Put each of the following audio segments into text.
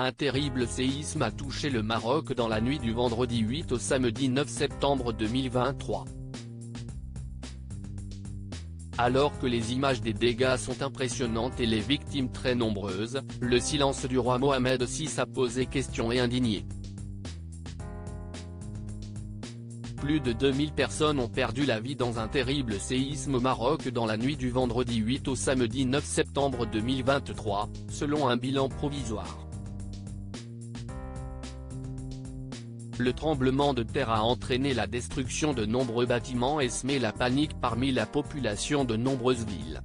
Un terrible séisme a touché le Maroc dans la nuit du vendredi 8 au samedi 9 septembre 2023. Alors que les images des dégâts sont impressionnantes et les victimes très nombreuses, le silence du roi Mohamed VI a posé question et indigné. Plus de 2000 personnes ont perdu la vie dans un terrible séisme au Maroc dans la nuit du vendredi 8 au samedi 9 septembre 2023, selon un bilan provisoire. Le tremblement de terre a entraîné la destruction de nombreux bâtiments et semé la panique parmi la population de nombreuses villes.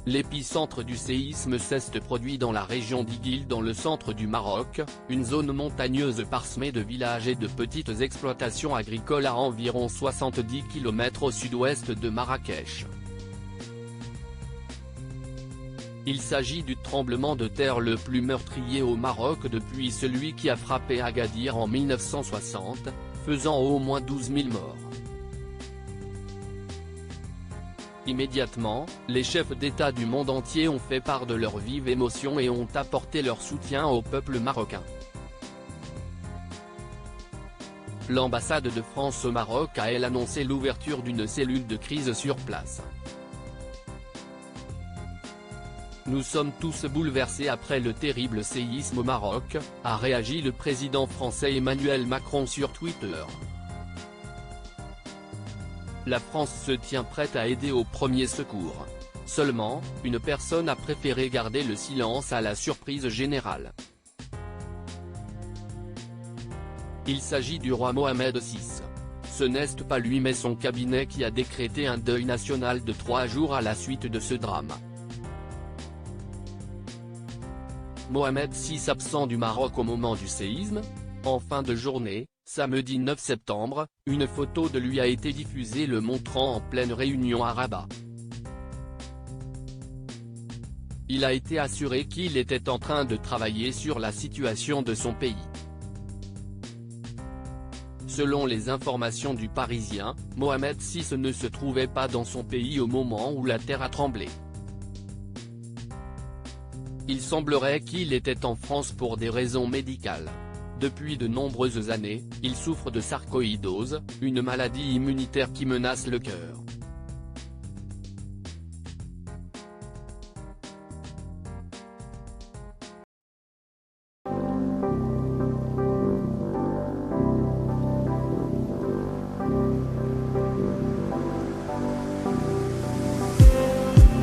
L'épicentre du séisme s'est produit dans la région d'Iguil dans le centre du Maroc, une zone montagneuse parsemée de villages et de petites exploitations agricoles à environ 70 km au sud-ouest de Marrakech. Il s'agit du tremblement de terre le plus meurtrier au Maroc depuis celui qui a frappé Agadir en 1960, faisant au moins 12 000 morts. Immédiatement, les chefs d'État du monde entier ont fait part de leurs vives émotions et ont apporté leur soutien au peuple marocain. L'ambassade de France au Maroc a annoncé l'ouverture d'une cellule de crise sur place. Nous sommes tous bouleversés après le terrible séisme au Maroc, a réagi le président français Emmanuel Macron sur Twitter. La France se tient prête à aider aux premiers secours. Seulement, une personne a préféré garder le silence à la surprise générale. Il s'agit du roi Mohamed VI. Ce n'est pas lui mais son cabinet qui a décrété un deuil national de 3 jours à la suite de ce drame. Mohamed VI absent du Maroc au moment du séisme. En fin de journée, samedi 9 septembre, une photo de lui a été diffusée le montrant en pleine réunion à Rabat. Il a été assuré qu'il était en train de travailler sur la situation de son pays. Selon les informations du Parisien, Mohamed VI ne se trouvait pas dans son pays au moment où la terre a tremblé. Il semblerait qu'il était en France pour des raisons médicales. Depuis de nombreuses années, il souffre de sarcoïdose, une maladie immunitaire qui menace le cœur.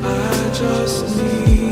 I just need